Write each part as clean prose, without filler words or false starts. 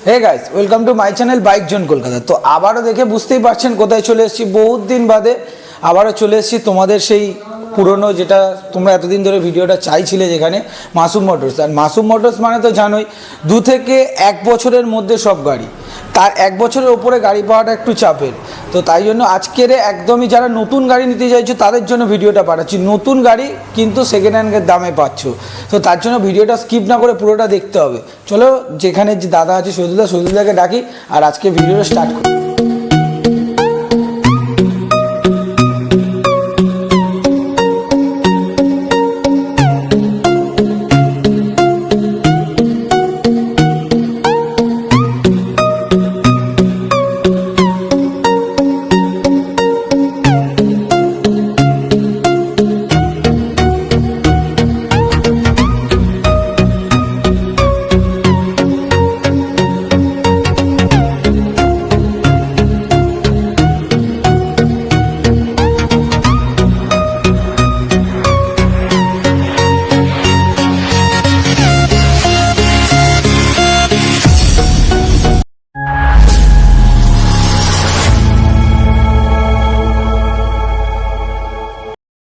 Hey guys, welcome to my channel bike zone Kolkata. তো আবারও দেখে বুঝতেই পারছেন কোথায় চলে এসেছি। বহুত দিন বাদে আবারও চলে এসেছি তোমাদের সেই পুরনো, যেটা তোমরা এতদিন ধরে ভিডিওটা চাইছিলে, যেখানে মাসুম মোটরস। আর মাসুম মোটরস মানে তো জানোই, 2 থেকে 1 বছরের মধ্যে সব গাড়ি। তার 1 বছরের ওপরে গাড়ি পাওয়াটা একটু চাপের। তো তাই জন্য আজকের একদমই যারা নতুন গাড়ি নিতে চাইছো তাদের জন্য ভিডিওটা পাঠাচ্ছি। নতুন গাড়ি কিন্তু সেকেন্ড হ্যান্ডের দামে পাচ্ছ। তো তার জন্য ভিডিওটা স্কিপ না করে পুরোটা দেখতে হবে। চলো, যেখানে যে দাদা আছে সৈদুলদাকে ডাকি আর আজকে ভিডিওটা স্টার্ট করি।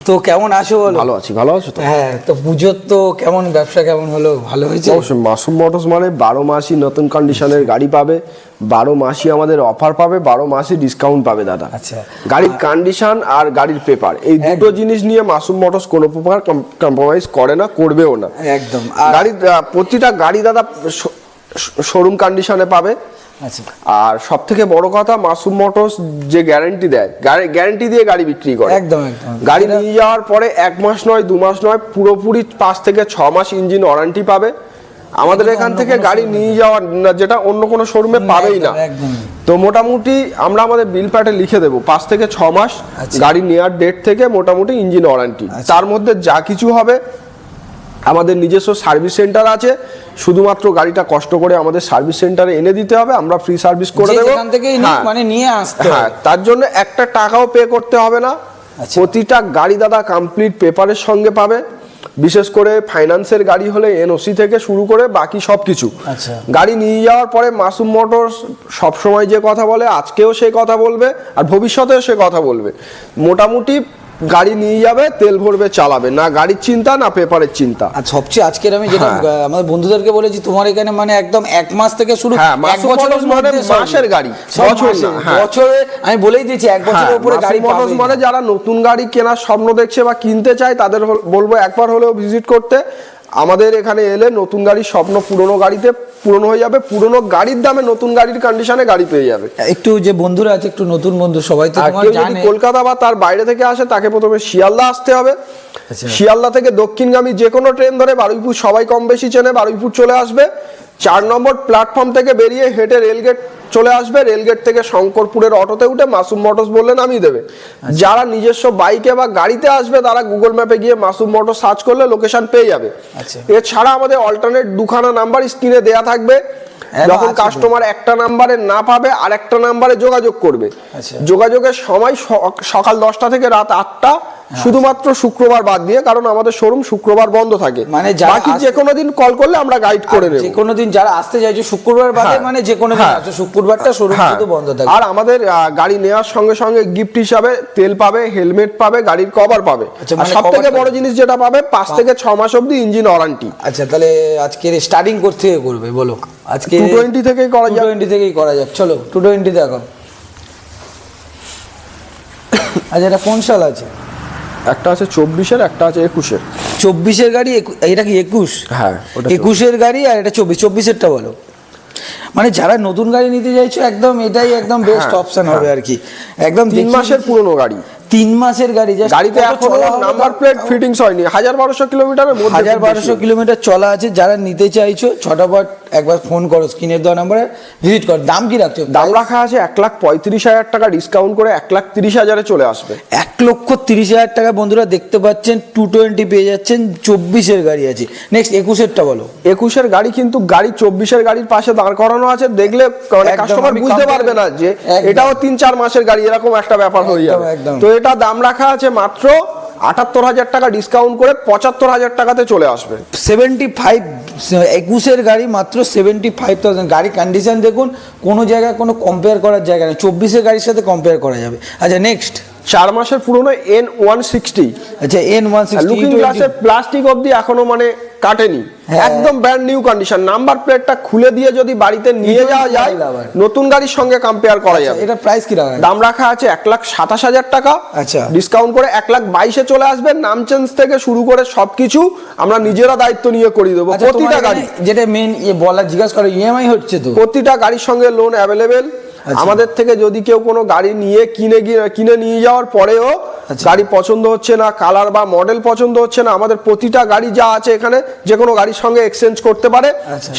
তো কেমন আছো বলো? ভালো আছি। ভালো আছো তো? হ্যাঁ। তো পুজোর তো কেমন ব্যবসা কেমন হলো? ভালো হয়েছে? অবশ্যই। মাসুম মোটরস মানে 12 মাসই নতুন কন্ডিশনের গাড়ি পাবে, 12 মাসই আমাদের অফার পাবে, 12 মাসই ডিসকাউন্ট পাবে দাদা। আচ্ছা, গাড়ির কন্ডিশন আর গাড়ির পেপার, এই দুটো জিনিস নিয়ে মাসুম মোটরস কোনো প্রকার কম্প্রোমাইজ করে না, করবেও না একদম। গাড়ির প্রতিটা গাড়ি দাদা শোরুম কন্ডিশনে পাবে। আচ্ছা। আর সব থেকে বড় কথা, মাসুম মোটরস যে গ্যারান্টি দেয়, গ্যারান্টি দিয়ে গাড়ি বিক্রি করে। একদম একদম। গাড়ি নিয়ে যাওয়ার পরে 1 মাস নয় 2 মাস নয়, পুরোপুরি 5 থেকে 6 মাস ইঞ্জিন ওয়ারেন্টি পাবে আমাদের এখান থেকে। গাড়ি নিয়ে যাওয়ার যেটা অন্য কোনো শোরুমে পাবেই না। তো মোটামুটি আমরা আমাদের বিল প্যাটে লিখে দেবো 5 থেকে 6 মাস গাড়ি নেওয়ার ডেট থেকে মোটামুটি ইঞ্জিন ওয়ারেন্টি। তার মধ্যে যা কিছু হবে, আমাদের নিজস্ব সার্ভিস সেন্টার আছে, শুধুমাত্র গাড়িটা কষ্ট করে আমাদের সার্ভিস সেন্টারে এনে দিতে হবে, আমরা ফ্রি সার্ভিস করে দেবো। মানে নিয়ে আসতে হ্যাঁ, তার জন্য একটা টাকাও পে করতে হবে না। প্রতিটা গাড়ি দাদা কমপ্লিট পেপারের সঙ্গে পাবে। বিশেষ করে ফাইন্যান্সের গাড়ি হলে এনওসি থেকে শুরু করে বাকি সবকিছু। গাড়ি নিয়ে যাওয়ার পরে মাসুম মোটরস সবসময় যে কথা বলে, আজকেও সে কথা বলবে আর ভবিষ্যতেও সে কথা বলবে। মোটামুটি গাড়ি নিয়ে যাবে, তেল ভরবে, চালাবে, না গাড়ির চিন্তা না পেপারের চিন্তা। আর সবচেয়ে আজকের আমি যেটা আমাদের বন্ধুদেরকে বলেছি, তোমার এখানে মানে একদম 1 মাস থেকে শুরু, 1 বছরের মানে মাসের গাড়ি, বছরে আমি বলেই দিয়েছি 1 বছরের উপরে গাড়ি মোটরস মানে যারা নতুন গাড়ি কেনার স্বপ্ন দেখছে বা কিনতে চায়, তাদের বলবো একবার হলেও ভিজিট করতে। আমাদের এখানে এলে নতুন গাড়ির স্বপ্ন পুরনো গাড়িতে পূরণ হয়ে যাবে, পুরনো গাড়ির দামে নতুন গাড়ির কন্ডিশনে গাড়ি পেয়ে যাবে। একটু যে বন্ধুরা আছে, একটু নতুন বন্ধু, সবাই তো তোমার জানে, যদি কলকাতা বা তার বাইরে থেকে আসে, তাকে প্রথমে শিয়ালদা আসতে হবে। শিয়ালদা থেকে দক্ষিণগামী যে কোনো ট্রেন ধরে বারুইপুর, সবাই কম বেশি চেনে, বারুইপুর চলে আসবে। 4 নম্বর প্ল্যাটফর্ম থেকে বেরিয়ে হেঁটে রেলগেট চলে আসবে। রেলগেট থেকে শঙ্করপুরের অটোতে উঠে মাসুম মোটরস বললে নামিয়ে দেবে। যারা নিজস্ব বাইকে বা গাড়িতে আসবে, তারা গুগল ম্যাপে গিয়ে মাসুম মোটরস সার্চ করলে লোকেশন পেয়ে যাবে। এছাড়া আমাদের অল্টারনেট 2খানা নাম্বার স্ক্রিনে দেয়া থাকবে। যখন কাস্টমার একটা নাম্বারে না পাবে, আর একটা নাম্বারে যোগাযোগ করবে। যোগাযোগের সময় সকাল 10টা থেকে রাত 8টা, শুধুমাত্র শুক্রবার বাদ দিয়ে, কারণ আমাদের শোরুম শুক্রবার বন্ধ থাকে। মানে বাকি যে কোনো দিন কল করলে আমরা গাইড করে নেব। যে কোনো দিন যারা আসতে চাইছে শুক্রবার বাদে, মানে যে কোনো দিন আসো, শুক্রবারটা শোরুম শুধু বন্ধ থাকে। আর আমাদের গাড়ি নেওয়ার সঙ্গে সঙ্গে গিফট হিসাবে তেল পাবে, হেলমেট পাবে, গাড়ির কভার পাবে। আর সবথেকে বড় জিনিস যেটা পাবে, 5 থেকে 6 মাস অবধি ইঞ্জিন ওয়ারেন্টি। আচ্ছা, তাহলে আজকে স্টার্টিং করতে করবে বলো? আজকে 220 থেকেই করা যাক। 220 থেকেই করা যাক। চলো 220 দেখো। আচ্ছা, এটা কোন সাল আছে? একটা আছে 24-এর, একটা আছে 21-এর। 24-এর গাড়ি, এটা কি 21? হ্যাঁ, 21-এর গাড়ি, আর এটা 24-এরটা বলো। মানে যারা নতুন গাড়ি নিতে চাইছো, একদম এটাই একদম বেস্ট অপশন হবে আর কি। একদম 3 মাসের পুরনো গাড়ি, 3 মাসের গাড়ি, গাড়িতে এখনো নাম্বার প্লেট ফিটিংস হয়নি। 1200 কিলোমিটারের মধ্যে, 1200 কিলোমিটার চলা আছে। যারা নিতে চাইছো, ছটাপট একবার ফোন করো, স্ক্রিনের দেওয়া নাম্বারে ভিজিট করো। দাম কি রাখছো? দাম রাখা আছে 1,35,000 টাকা, ডিসকাউন্ট করে 1,30,000-এ চলে আসবে। 1,30,000 টাকা বন্ধুরা দেখতে পাচ্ছেন। 220 পেয়ে যাচ্ছেন। 24-এর গাড়ি আছে। নেক্সট 21-এরটা বলো। 21-এর গাড়ি কিন্তু গাড়ি 24-এর গাড়ির পাশে দাঁড় করানো আছে, দেখলে কাস্টমার বুঝতে পারবে না যে এটাও 3-4 মাসের গাড়ি, এরকম একটা ব্যাপার হয়ে যাবে। তো এটা দাম রাখা আছে মাত্র 78,000 টাকা ডিসকাউন্ট করে 75,000 টাকাতে চলে আসবে। 75, 21-এর গাড়ি মাত্র 75,000। গাড়ি কন্ডিশন দেখুন, কোনো জায়গায় কোনো কম্পেয়ার করার জায়গা নেই, 24-এর গাড়ির সাথে কম্পেয়ার করা যাবে। আচ্ছা নেক্সট 4 মাসের পুরনো N160। আচ্ছা N160 লুকিং গ্লাসের প্লাস্টিক অবধি এখনো মানে কাটেনি, একদম ব্র্যান্ড নিউ কন্ডিশন। নাম্বার প্লেটটা খুলে দিয়ে যদি বাড়িতে নিয়ে যাওয়া যায় নতুন গাড়ির সঙ্গে কম্পেয়ার করা যাবে। এটা প্রাইস কি রাখা? দাম রাখা আছে 1,27,000 টাকা। আচ্ছা ডিসকাউন্ট করে 1,22,000 চলে আসবে। নাম চেঞ্জ থেকে শুরু করে সবকিছু আমরা নিজেরা দায়িত্ব নিয়ে করে দেবো। প্রতিটা গাড়ি যেটা মেন বলা জিজ্ঞাসা করে ইএমআই হচ্ছে তো? প্রতিটা গাড়ির সঙ্গে লোন অ্যাভেলেবেল। আমাদের থেকে যদি কেউ কোনো গাড়ি নিয়ে কিনে নিয়ে যাওয়ার পরেও গাড়ি পছন্দ হচ্ছে না, কালার বা মডেল পছন্দ হচ্ছে না, আমাদের প্রতিটা গাড়ি যা আছে এখানে যে কোনো গাড়ির সঙ্গে এক্সচেঞ্জ করতে পারে।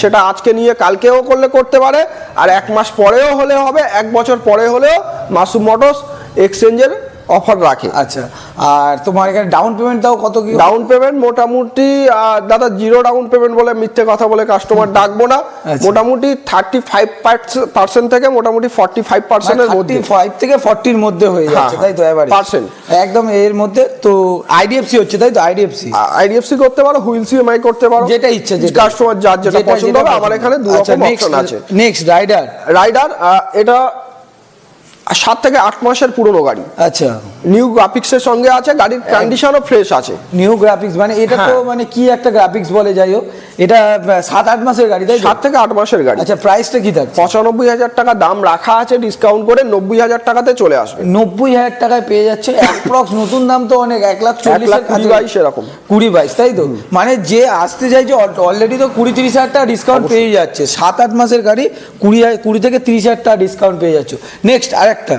সেটা আজকে নিয়ে কালকেও করতে পারে, আর 1 মাস পরেও হলে হবে, 1 বছর পরে হলেও মাসুম মোটরস এক্সচেঞ্জের অফার রাখে। আচ্ছা, আর তোমার এখানে ডাউন পেমেন্ট দাও কত কি? ডাউন পেমেন্ট মোটামুটি দাদা 0 ডাউন পেমেন্ট বলে মিথ্যে কথা বলে কাস্টমার ডাকবো না। মোটামুটি 35% থেকে মোটামুটি 45% এর মধ্যে, 35 থেকে 40 এর মধ্যে হয়ে যাচ্ছে, তাই তো? এবারে পার্সেন্ট একদম এর মধ্যে তো। আইডিএফসি হচ্ছে, তাই তো? আইডিএফসি করতে পারো, হুইল সিএমআই করতে পারো, যেটা ইচ্ছে, যে কাস্টমার যার যেটা পছন্দ হবে। আমার এখানে 2 রকম অপশন আছে। নেক্সট রাইডার, এটা 7 থেকে 8 মাসের পুরনো গাড়ি। আচ্ছা, নিউ গ্রাফিক্সের সঙ্গে আছে, গাড়ির কন্ডিশনও ফ্রেশ আছে। নিউ গ্রাফিক্স মানে এটা তো মানে কি একটা গ্রাফিক্স বলে, যাই হোক এটা 7-8 মাসের গাড়ি, তাই? 7 থেকে 8 মাসের গাড়ি। আচ্ছা, প্রাইসটা কি থাকছে? 95,000 টাকা দাম রাখা আছে, ডিসকাউন্ট করে 90,000 টাকাতে চলে আসবে। 90,000 টাকায় পেয়ে যাচ্ছে। অ্যাপ্রক্স নতুন দাম তো অনেক, 1,40,000 এরকম 20-22, তাই তো? মানে যে আসতে চাইছে অলরেডি তো 20-30,000 টাকা ডিসকাউন্ট পেয়ে যাচ্ছে। 7-8 মাসের গাড়ি 20 থেকে 30,000 টাকা ডিসকাউন্ট পেয়ে যাচ্ছে। নেক্সট আরেকটা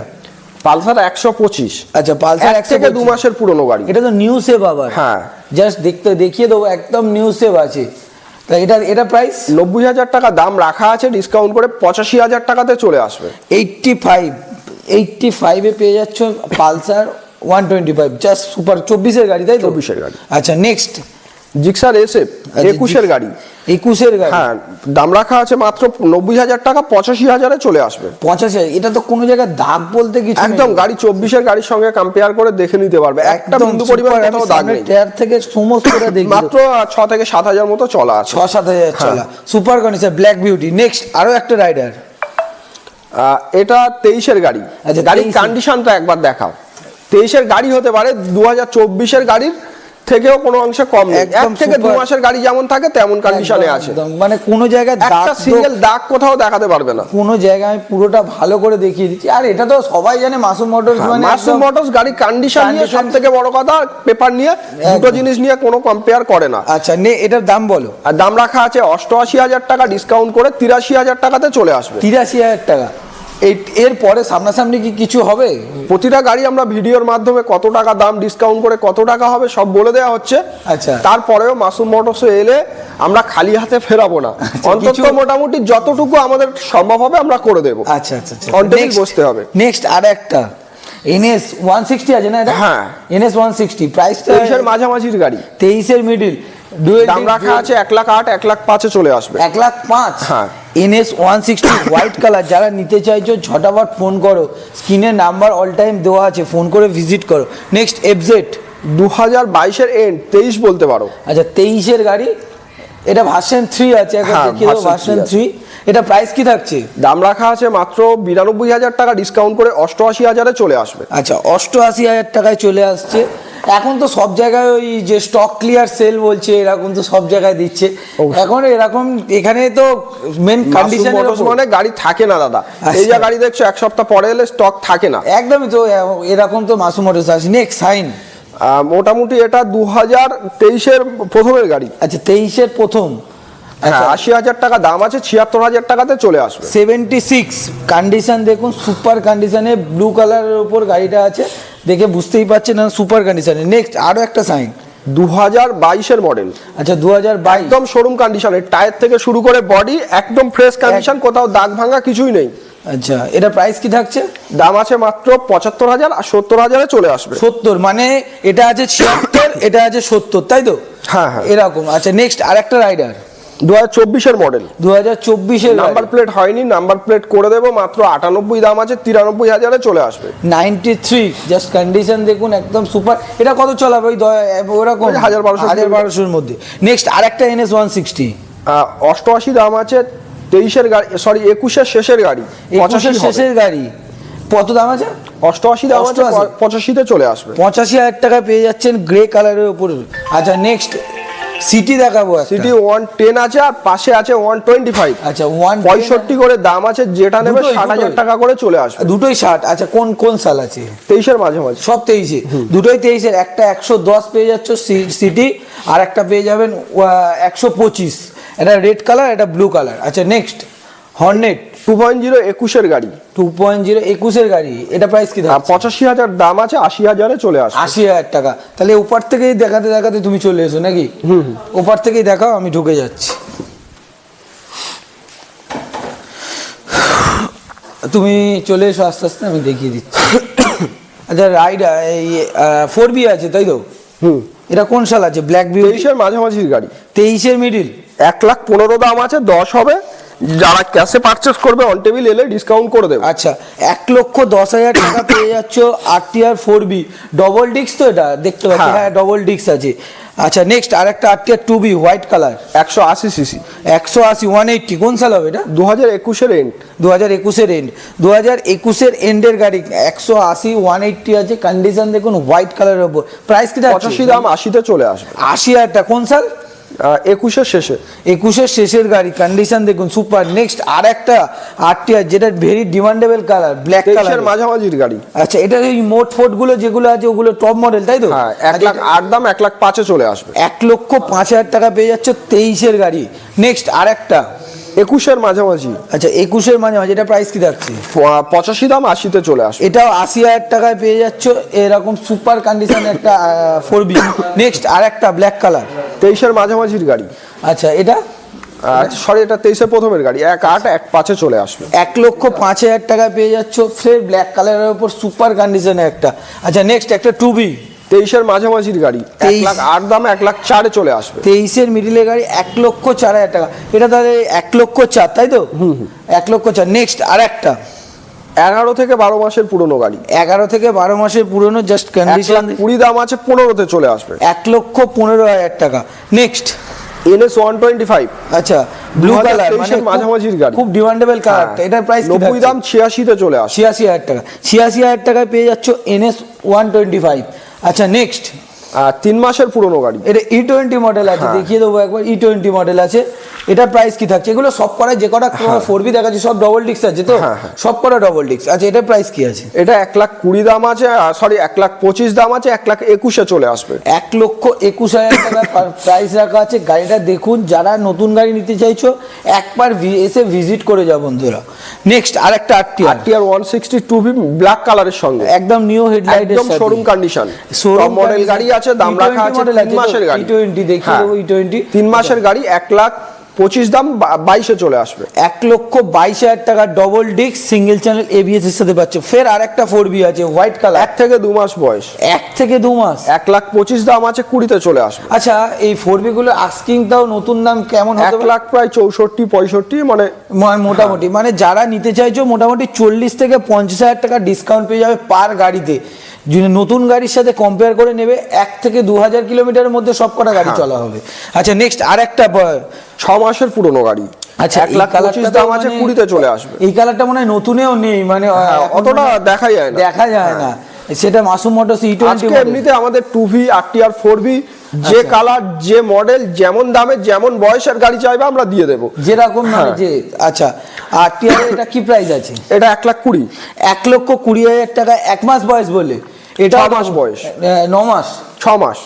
পালসার 125। আচ্ছা, পালসার 1 থেকে 2 মাসের পুরনো গাড়ি। এটা তো নিউ সেভ আবার। হ্যাঁ, জাস্ট দেখিয়ে দেবো, একদম নিউ সেভ আছে। তা এটা প্রাইস 90,000 টাকা দাম রাখা আছে, ডিসকাউন্ট করে 85,000 টাকাতে চলে আসবে। 85 এ পেয়ে যাচ্ছ পালসার 125, জাস্ট সুপার। 24-এর গাড়ি, তাই তো? 24-এর গাড়ি। আচ্ছা নেক্সট জিক্সার SF 21-এর গাড়ি। 21-এর গাড়ি, হ্যাঁ, দাম রাখা আছে মাত্র 90,000 টাকা, 85,000 চলে আসবে। 85, এটা তো কোনো জায়গায় দাগ বলতে কিছু নেই। একদম গাড়ি 24-এর গাড়ির সঙ্গে কম্পেয়ার করে দেখে নিতে পারবে, একটা বিন্দু পরিমাণ কোথাও দাগ নেই। টায়ার থেকে সমস্তটা দেখি মাত্র 6 থেকে 7,000 মতো চলা আছে। 6-7,000 চলা, super condition, black beauty. Next আরো একটা রাইডার, এটা 23-এর গাড়ি। আচ্ছা, গাড়ির কন্ডিশনটা একবার দেখাও। 23-এর গাড়ি হতে পারে, 2024-এর গাড়ির থেকেও কোনো অংশে কম নেই। 1 থেকে 2 মাসের গাড়ি যেমন থাকে তেমন কন্ডিশনে আছে। মানে কোনো জায়গায় একটা সিঙ্গেল দাগ কোথাও দেখাতে পারবে না। কোনো জায়গায় পুরোটা ভালো করে দেখিয়ে দিচ্ছি। আর এটা তো সবাই জানে মাসুম মোটরস মানে মাসুম মোটরস গাড়ি কন্ডিশন নিয়ে সবথেকে বড় কথা, পেপার নিয়ে দুটো জিনিস নিয়ে কোনো কম্পেয়ার করে না। আচ্ছা এটার দাম বলো। আর দাম রাখা আছে 88,000 টাকা, ডিসকাউন্ট করে 83,000 টাকাতে চলে আসবে। 83,000 টাকা। এর পরে সামনাসামনি কি কিছু হবে? প্রতিটা গাড়ি আমরা ভিডিওর মাধ্যমে কত টাকা দাম ডিসকাউন্ট করে কত টাকা হবে সব বলে দেওয়া হচ্ছে। আচ্ছা, তারপরেও মাসুম মোটরসে এলে আমরা খালি হাতে ফেরাবো না, অন্তত মোটামুটি যতটুকু আমাদের সম্ভব হবে আমরা করে দেবো। আচ্ছা আচ্ছা, কন্টিনিউ বসতে হবে। নেক্সট আর একটা NS 160 আছে না? এটা হ্যাঁ, NS 160 প্রাইসটা 23-এর মাঝামাঝির গাড়ি, 23-এর মিডল। দাম রাখা আছে 1,08,000, 1,05,000 চলে আসবে। 1,05,000। হ্যাঁ, NS 160 হোয়াইট কালার। যারা নিতে চাইছো ঝটাফট ফোন করো, স্ক্রিনে নাম্বার অল টাইম দেওয়া আছে, ফোন করে ভিজিট করো। নেক্সট FZ 2022-এর এন্ড 23 বলতে পারো। আচ্ছা 23-এর গাড়ি, এটা ভার্সন 3 আছে, একবার দেখিয়ে দাও ভার্সন 3। এটা প্রাইস কি থাকছে? দাম রাখা আছে মাত্র 92,000 টাকা, ডিসকাউন্ট করে 88,000 চলে আসবে। আচ্ছা 88,000 টাকায় চলে আসছে। এখন তো সব জায়গায় ওই যে স্টক ক্লিয়ার সেল বলছে, এরকম তো সব জায়গায় দিচ্ছে এখন এরকম। এখানে তো মেন কন্ডিশন মানে গাড়ি থাকে না দাদা। এই যে গাড়ি দেখছো 1 সপ্তাহ পরে এলে স্টক থাকে না, একদমই তো এরকম তো মাসুম মোটরস আছে। নেক্সট সাইন, মোটামুটি এটা 2023-এর প্রথমের গাড়ি। আচ্ছা 23-এর প্রথম। 80,000 টাকা দাম আছে, 76,000 টাকাতে চলে আসবে। 76 কন্ডিশন দেখুন, সুপার কন্ডিশনে, ব্লু কালারের উপর গাড়িটা আছে, দেখে বুঝতেই পারছেন না সুপার কন্ডিশনে। নেক্সট আরো একটা সাইন, 2022-এর মডেল। আচ্ছা 2022, একদম শোরুম কন্ডিশনে, টায়ার থেকে শুরু করে বডি একদম ফ্রেশ কন্ডিশন, কোথাও দাগ ভাঙা কিছুই নেই। আচ্ছা এটা প্রাইস কি থাকছে? দাম আছে মাত্র 75,000, আর 70,000 চলে আসবে। 70 মানে এটা আছে 76, এটা আছে 70, তাই তো? হ্যাঁ হ্যাঁ, এরকম। আচ্ছা নেক্সট আরেকটা রাইডার, 2024 মডেল, 2024 নাম্বার প্লেট হয়নি, নাম্বার প্লেট করে দেবো, মাত্র 98 দাম আছে, 93,000-এ চলে আসবে। 93 জাস্ট কন্ডিশন দেখুন একদম সুপার। এটা কত চলাবে ওই ওরকম 1200 মধ্যে। নেক্সট আরেকটা NS 160, 88 দাম আছে, 23-এর গাড়ি, সরি 21-এর শেষের গাড়ি, 85 শেষের গাড়ি। কত দাম আছে? 88 দাম আছে, 85-তে চলে আসবে। 85,000 টাকায় পেয়ে যাচ্ছেন গ্রে কালারের উপরে। আচ্ছা নেক্সট সিটি দেখাবো। সিটি 110 আছে, আর পাশে আছে 125। আচ্ছা 65 করে দাম আছে, যেটা নেবে 60,000 টাকা করে চলে আসবে। দুটোই 60। আচ্ছা কোন কোন সাল আছে? 23-এর মাঝামাঝি। সব 23-এ, দুটোই 23-এর। একটা 110 পেয়ে যাচ্ছ সিটি, আর একটা পেয়ে যাবেন 125। এটা রেড কালার, এটা ব্লু কালার। আচ্ছা নেক্সট হর্নেট 2.0 21-এর গাড়ি, 2.0 21-এর গাড়ি। এটা প্রাইস কি? 85,000 দাম আছে, 80,000-এ চলে আসবে। 80,000 টাকা। তাহলে উপর থেকেই দেখাতে দেখাতে তুমি চলে এসো নাকি? উপর থেকেই দেখাও, আমি ঢুকে যাচ্ছি। তুমি চলে এসো আস্তে আস্তে, আমি দেখিয়ে দিচ্ছি। আচ্ছা রাইডার এই 4B আছে তাই তো? এটা কোন সাল আছে? Black beauty. 23-এর মাঝামাঝির গাড়ি, 23-এর মিডিল। 1,15,000 দাম আছে, 10 হবে। যারা ক্যাশে পারচেস করবে অন টেবিল এলে ডিসকাউন্ট করে দেবে। আচ্ছা 1,10,000 টাকা পেয়ে যাচ্ছ RTR 4B ডবল ডিস্ক। তো এটা দেখতে পাচ্ছি, হ্যাঁ ডবল ডিস্ক আছে। আচ্ছা নেক্সট আরেকটা RTR 2B white colour, 180 CC, 180 180। কোন সাল হবে এটা? 2021-এর এন্ড, 2021-এর এন্ড। 2021-এর এন্ডের গাড়ি, 180 180 আছে। কন্ডিশন দেখুন হোয়াইট কালারের উপর। প্রাইস কি? 85 দাম, 80-তে চলে আসবে। 80,000 টাকা। কোন সাল? 21-এর শেষে, 21-এর শেষের গাড়ি। কন্ডিশন দেখুন সুপার। নেক্সট আরেকটা RTR, যেটা very demandable colour, black colour, 23-এর মাঝামাঝির গাড়ি। আচ্ছা এটা এই মোট ফোর্ট গুলো যেগুলো আছে ওগুলো টপ মডেল তাই তো? হ্যাঁ 1,08,000 দাম, 1,05,000-এ চলে আসবে। 1,05,000 টাকা পেয়ে যাচ্ছে 23-এর গাড়ি। নেক্সট আরেকটা 21-এর মাঝামাঝি। আচ্ছা 21-এর মাঝামাঝি। এটা প্রাইস কি থাকছে? 85 দাম, 80-তে চলে আসবে। এটাও 80,000 টাকায় পেয়ে যাচ্ছ এরকম সুপার কন্ডিশন একটা 4B। নেক্সট আরেকটা ব্ল্যাক কালার, 23-এর মাঝামাঝির গাড়ি। আচ্ছা এটা সরি এটা 23-এর প্রথমের গাড়ি, 1,08,000 1,05,000-এ চলে আসবে। 1,05,000 টাকায় পেয়ে যাচ্ছ ফের ব্ল্যাক কালারের উপর সুপার কন্ডিশনে একটা। আচ্ছা নেক্সট একটা 2B, 23-এর মাঝামাঝির গাড়ি, 1,08,000 দাম, 1,04,000-এ চলে আসবে। 23-এর মিডিলের গাড়ি, 1,04,000 টাকা। এটা তাহলে 1,04,000 তাই তো? 1,04,000। নেক্সট আরেকটা 11 থেকে 12 মাসের পুরনো গাড়ি, 11 থেকে 12 মাসের পুরনো, জাস্ট কন্ডিশন। 1,20,000 দাম আছে, 15-তে চলে আসবে। 1,15,000 টাকা। Next NS 125। আচ্ছা ব্লু কালার, মানে মাঝামাঝির গাড়ি, খুব ডিমান্ডেবল কালারটা। এটার প্রাইস 90 দাম, 86-তে চলে আসবে। 86,000 টাকা। 86,000 টাকায় পেয়ে যাচ্ছ NS 125। আচ্ছা নেক্সট 3 মাসের পুরনো গাড়ি, এটা E20 মডেল আছে, দেখিয়ে দেবো একবার। E20 মডেল আছে। এটার প্রাইস কি থাকছে? এগুলো সব করা যে কটা 4B দেখাচ্ছে সব ডবল ডিস্ক আছে তো? সব কটা ডবল ডিস্ক। আচ্ছা এটার প্রাইস কি আছে? এটা 1,20,000 দাম আছে, সরি 1,25,000 দাম আছে, 1,21,000-এ চলে আসবে। 1,21,000 টাকা প্রাইস রাখা আছে। গাড়িটা দেখুন, যারা নতুন গাড়ি নিতে চাইছো একবার এসে ভিজিট করে যাও বন্ধুরা। নেক্সট আরেকটা RTR 160 2B ব্ল্যাক কালারের সঙ্গে, একদম নিউ হেডলাইট, একদম শোরুম কন্ডিশন, শোরুম মডেল গাড়ি আছে। দাম রাখা আছে 3 মাসের গাড়ি, E20 দেখিয়ে দেবো। E20 3 মাসের গাড়ি, 1,25,000 দাম, 22-এ চলে আসবে। 1,22,000 টাকা double disc single channel ABS এর সাথে পাচ্ছ। ফের আরেকটা 4B আছে হোয়াইট কালার, 1 থেকে 2 মাস বয়স, 1 থেকে 2 মাস, 1,25,000 দাম আছে, 20-তে চলে আসবে। আচ্ছা এই 4B গুলো আস্কিং তাও নতুন দাম কেমন হতে 1 লাখ প্রায় 64-65, মানে মোটামুটি, মানে যারা নিতে চাইছো মোটামুটি 40 থেকে 50,000 টাকা ডিসকাউন্ট পেয়ে যাবে পার গাড়িতে। যদি নতুন গাড়ির সাথে কম্পেয়ার করে নেবে, 1 থেকে 2,000 কিলোমিটারের মধ্যে সব কটা গাড়ি চলা হবে। আচ্ছা নেক্সট আরেকটা 6 মাসের পুরনো গাড়ি, আচ্ছা 1,25,000 দাম আছে, 20-তে চলে আসবে। এই কালারটা মনে হয় নতুনেও নেই, মানে অতটা দেখা যায় না। সেটা মাসুম মোটরস E20 আজকে এমনিতে আমাদের 2V RTR 4B যে কালার, যে মডেল, যেমন দামে, যেমন বয়সের গাড়ি চাইবে আমরা দিয়ে দেবো, যেরকম মানে যে। আচ্ছা RTR এটা কি প্রাইস আছে? এটা 1,20,000, 1,20,000 টাকা। 1 মাস বয়স বলে? এটা 6 মাস বয়স, 9 মাস,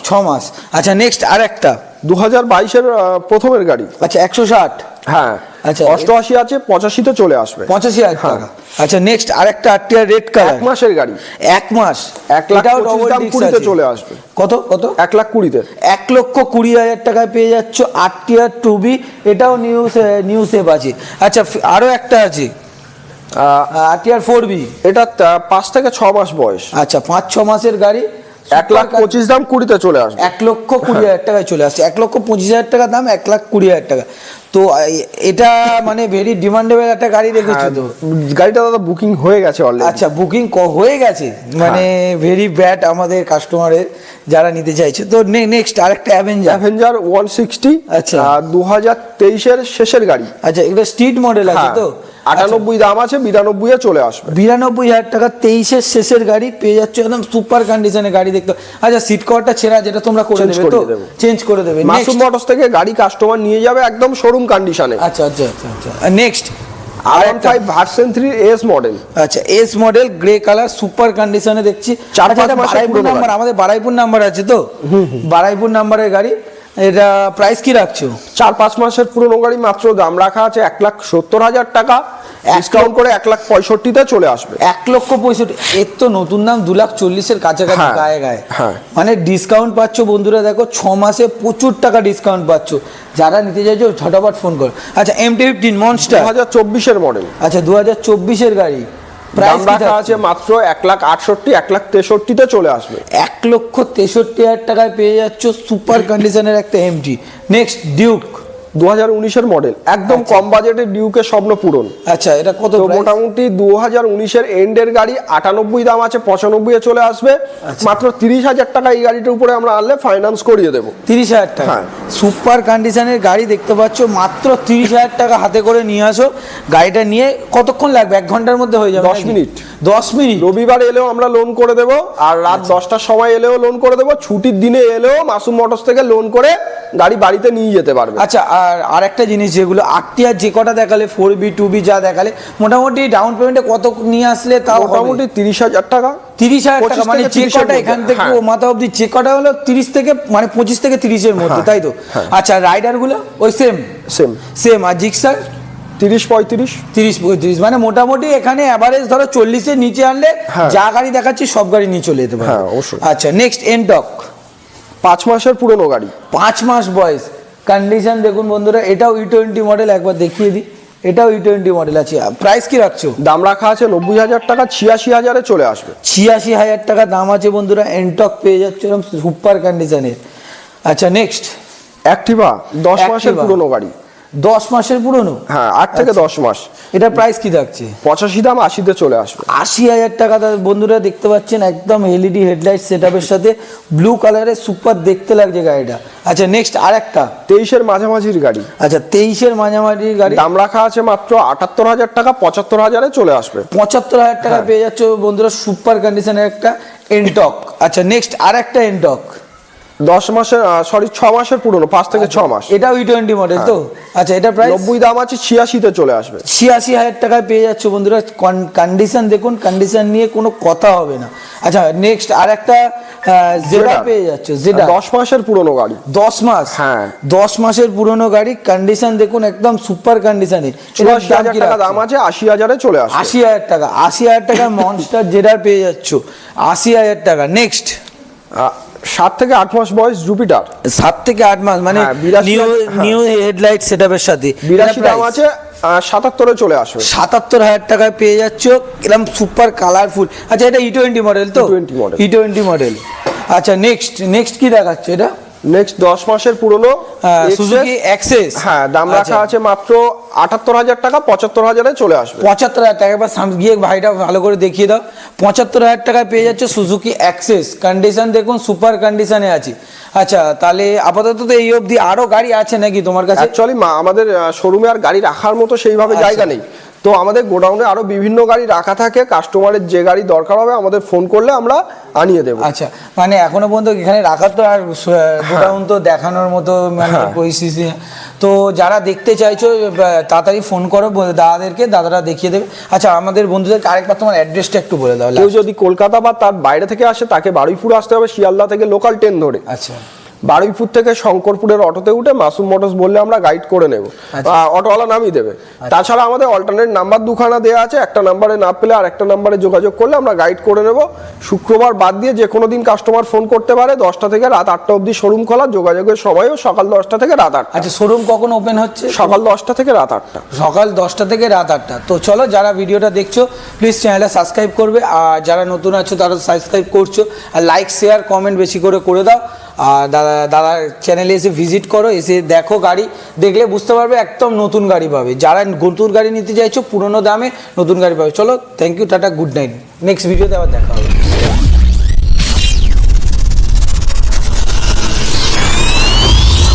6 মাস। আচ্ছা নেক্সট আরেকটা 2022-এর প্রথমের গাড়ি, আচ্ছা 160। হ্যাঁ আচ্ছা 88 আছে, 85-তে চলে আসবে। 85,000 টাকা। আচ্ছা নেক্সট আরেকটা RTR রেড কালার, 1 মাসের গাড়ি, 1 মাস, 1,25,000 দাম, 20-তে চলে আসবে। কত 1,20,000-তে? 1,20,000 টাকায় পেয়ে যাচ্ছ RTR 2B। এটাও নিউ সেপ আছে। আচ্ছা আরো একটা আছে RTR 4B, এটা 5 থেকে 6 মাস বয়স, আচ্ছা 5-6 মাসের গাড়ি, 1,25,000 দাম 20-তে চলে আসবে। 1,20,000 টাকায় চলে আসছে, 1,25,000 টাকা দাম, 1,20,000 টাকা। তো এটা মানে ভেরি ডিমান্ডেবল একটা গাড়ি রেখেছো তো। গাড়িটা দাদা বুকিং হয়ে গেছে অলরেডি। আচ্ছা, বুকিং হয়ে গেছে, মানে ভেরি ব্যাড আমাদের কাস্টমারের যারা নিতে চাইছে। তো নেক্সট আরেকটা অ্যাভেঞ্জার 160। আচ্ছা, 2023-এর শেষের গাড়ি। আচ্ছা, এটা স্ট্রিট মডেল আছে তো। 98 দাম আছে, 92-এ চলে আসবে। 92,000 টাকা, 23-এর শেষের গাড়ি পেয়ে যাচ্ছ, একদম সুপার কন্ডিশনে গাড়ি দেখতে। আচ্ছা, সিট কভারটা ছেঁড়া, যেটা তোমরা করে দেবে তো, চেঞ্জ করে দেবে। মাসুম মোটরস থেকে গাড়ি কাস্টমার নিয়ে যাবে একদম শোরুম কন্ডিশনে। আচ্ছা আচ্ছা আচ্ছা আচ্ছা, next R15 version 3 S model. আচ্ছা, S model, grey colour, super কন্ডিশনে দেখছি। 4-5 মাসের নাম্বার, আমাদের বারাইপুর নাম্বার আছে তো, বারাইপুর নাম্বারের গাড়ি। এটা প্রাইস কি রাখছো? 4-5 মাসের পুরনো গাড়ি, মাত্র দাম রাখা আছে 1,70,000 টাকা, ডিসকাউন্ট করে 1,65,000-তে চলে আসবে। 1,65,000, এর তো নতুন দাম 2,40,000-এর কাছাকাছি গায়ে গায়ে। মানে ডিসকাউন্ট পাচ্ছ বন্ধুরা, দেখো 6 মাসে প্রচুর টাকা ডিসকাউন্ট পাচ্ছ। যারা নিতে চাইছো ঝটাপট ফোন করো। আচ্ছা, MT-15 মনস্টার 2024-এর মডেল। আচ্ছা, 2024-এর গাড়ি, দাম রাখা আছে মাত্র 1,68,000, 1,63,000-তে চলে আসবে। 1,63,000 টাকায় পেয়ে যাচ্ছ সুপার কন্ডিশনের একটা MT। নেক্সট ডিউক 2019-এর মডেল, একদম কম বাজেটে ডিউকের স্বপ্ন পূরণ। আচ্ছা, এটা কত? মোটামুটি 2019-এর এন্ডের গাড়ি, 98 দাম আছে, 95-এ চলে আসবে। মাত্র 30,000 টাকা এই গাড়িটার উপরে আমরা আনলে ফাইন্যান্স করিয়ে দেবো। 30,000 টাকা সুপার কন্ডিশনের গাড়ি দেখতে পাচ্ছ, মাত্র 30,000 টাকা হাতে করে নিয়ে আসো। গাড়িটা নিয়ে কতক্ষণ লাগবে? 1 ঘন্টার মধ্যে হয়ে যাবে? 10 মিনিট। 10 মিনিট। রবিবার এলেও আমরা লোন করে দেবো, আর রাত 10টার সময় এলেও লোন করে দেবো, ছুটির দিনে এলেও মাসুম মোটরস থেকে লোন করে গাড়ি বাড়িতে নিয়ে যেতে পারবে। আচ্ছা, আর একটা জিনিস, যেগুলো আরটিআর যে কটা দেখালে, 4B 2B যা দেখালে, মোটামুটি ডাউন পেমেন্টে কত নিয়ে আসলে তাও? মোটামুটি 30,000 টাকা। 30,000 টাকা, মানে যে কটা এখান থেকে ও মাথা অবধি যে কটা হলো 30 থেকে, মানে 25 থেকে 30-এর মধ্যে, তাই তো? আচ্ছা, রাইডার গুলো ওই সেম সেম। আর জিক্সার 30-35, মানে মোটামুটি এখানে অ্যাভারেজ ধরো 40-এর নিচে আনলে যা গাড়ি দেখাচ্ছি সব গাড়ি নিয়ে চলে যেতে পারে। আচ্ছা, নেক্সট এনটক 5 মাসের পুরনো গাড়ি, 5 মাস বয়স, কন্ডিশন দেখুন বন্ধুরা। এটাও E20 মডেল, একবার দেখিয়ে দিই। এটাও E20 মডেল আছে। প্রাইস কি রাখছো? দাম রাখা আছে 90,000 টাকা, 86,000-এ চলে আসবে। 86,000 টাকা দাম আছে বন্ধুরা, এনটক পেয়ে যাচ্ছে এরকম সুপার কন্ডিশনে। আচ্ছা, নেক্সট অ্যাক্টিভা 10 মাসের পুরনো গাড়ি। 10 মাসের পুরনো? 8 থেকে 10 মাস। এটা প্রাইস কি থাকছে? 85 দাম, 80-তে চলে আসবে। 80,000 টাকা বন্ধুরা দেখতে পাচ্ছেন, একদম এলইডি হেডলাইট সেটআপের সাথে, ব্লু কালারের, সুপার দেখতে লাগছে গাড়িটা। আচ্ছা, নেক্সট আরেকটা 23-এর মাঝামাঝির গাড়ি। আচ্ছা, 23-এর মাঝামাঝির গাড়ি, দাম রাখা আছে মাত্র 78,000 টাকা, 75,000-এ চলে আসবে। 75,000 টাকা পেয়ে যাচ্ছে বন্ধুরা সুপার কন্ডিশনের একটা এনটক। আচ্ছা, নেক্সট আরেকটা এনটক 10 মাসের, সরি 6 মাসের পুরনো, 5 থেকে 6 মাস। এটাও E20 মডেল তো? আচ্ছা, এটা প্রাইস 90 দাম আছে, 86-তে চলে আসবে। 86,000 টাকায় পেয়ে যাচ্ছে বন্ধুরা। কন্ডিশন দেখুন, কন্ডিশন নিয়ে কোনো কথা হবে না। আচ্ছা, নেক্সট আরেকটা জেডা পেয়ে যাচ্ছে। জেডা 10 মাসের পুরনো গাড়ি। 10 মাস? 10 মাসের পুরনো গাড়ি, কন্ডিশন দেখুন একদম সুপার কন্ডিশনে। 84,000 টাকা দাম আছে, 80,000-এ চলে আসবে। 80,000 টাকা, 80,000 টাকা মনস্টার জেডা পেয়ে যাচ্ছ, 80,000 টাকা। নেক্সট 7 থেকে 8 মাস বয়স জুপিটার। 7 থেকে 8 মাস, মানে নিউ হেডলাইট সেটআপের সাথে। 82 দাম আছে, 77-এ চলে আসবে। 77,000 টাকায় পেয়ে যাচ্ছ এরকম সুপার কালারফুল। আচ্ছা, এটা E20 মডেল তো? E20 model. আচ্ছা, নেক্সট কি দেখাচ্ছে? এটা নেক্সট 10 মাসের পুরনো সুজুকি অ্যাক্সেস। দাম রাখা আছে মাত্র 78,000 টাকা, 75,000-এ চলে আসবে। 75,000 টাকা, এবার গিয়ে ভাইটা ভালো করে দেখিয়ে দাও। 75,000 টাকায় পেয়ে যাচ্ছে সুজুকি অ্যাক্সেস, কন্ডিশন দেখুন সুপার কন্ডিশনে আছে। আচ্ছা, তাহলে আপাতত তো এই অবধি আরো গাড়ি আছে নাকি তোমার কাছে? অ্যাকচুয়ালি আমাদের শোরুমে আর গাড়ি রাখার মতো সেইভাবে জায়গা নেই, তো আমাদের গোডাউনে আরো বিভিন্ন গাড়ি রাখা থাকে। কাস্টমারের যে গাড়ি দরকার হবে আমাদের ফোন করলে আমরা আনিয়ে দেবো। আচ্ছা, মানে এখনো পর্যন্ত এখানে রাখার তো আর গোডাউন তো দেখানোর মতো মানে পরিস্থিতি। তো যারা দেখতে চাইছো তাড়াতাড়ি ফোন করো দাদাদেরকে, দাদারা দেখিয়ে দেবে। আচ্ছা, আমাদের বন্ধুদেরকে আরেকবার তোমার অ্যাড্রেসটা একটু বলে দাও। কেউ যদি কলকাতা বা তার বাইরে থেকে আসে তাকে বারুইপুর আসতে হবে, শিয়ালদা থেকে লোকাল ট্রেন ধরে। আচ্ছা, বারুইপুর থেকে শঙ্করপুরের অটোতে উঠে মাসুম মোটরস বললে আমরা গাইড করে নেব, অটোওয়ালা নামিয়ে দেবে। তাছাড়া আমাদের অল্টারনেট নাম্বার দুখানা দেওয়া আছে, একটা নাম্বারে না পেলে আর একটা নাম্বারে যোগাযোগ করলে আমরা গাইড করে নেব। শুক্রবার বাদ দিয়ে যে কোনো দিন কাস্টমার ফোন করতে পারে, 10টা থেকে রাত 8টা অবধি শোরুম খোলা, যোগাযোগের সময়ও সকাল 10টা থেকে রাত 8টা। আচ্ছা, শোরুম কখন ওপেন হচ্ছে? সকাল 10টা থেকে রাত 8টা। সকাল 10টা থেকে রাত 8টা। তো চলো, যারা ভিডিওটা দেখছো প্লিজ চ্যানেলটা সাবস্ক্রাইব করবে, আর যারা নতুন আছো তারা সাবস্ক্রাইব করছো, আর লাইক শেয়ার কমেন্ট বেশি করে দাও। আর দাদা চ্যানেলে এসে ভিজিট করো, এসে দেখো, গাড়ি দেখলে বুঝতে পারবে একদম নতুন গাড়ি পাবে। যারা নতুন গাড়ি নিতে চাইছো পুরোনো দামে নতুন গাড়ি পাবে। চলো, thank you, tata, good night. Next ভিডিওতে আবার দেখা হবে।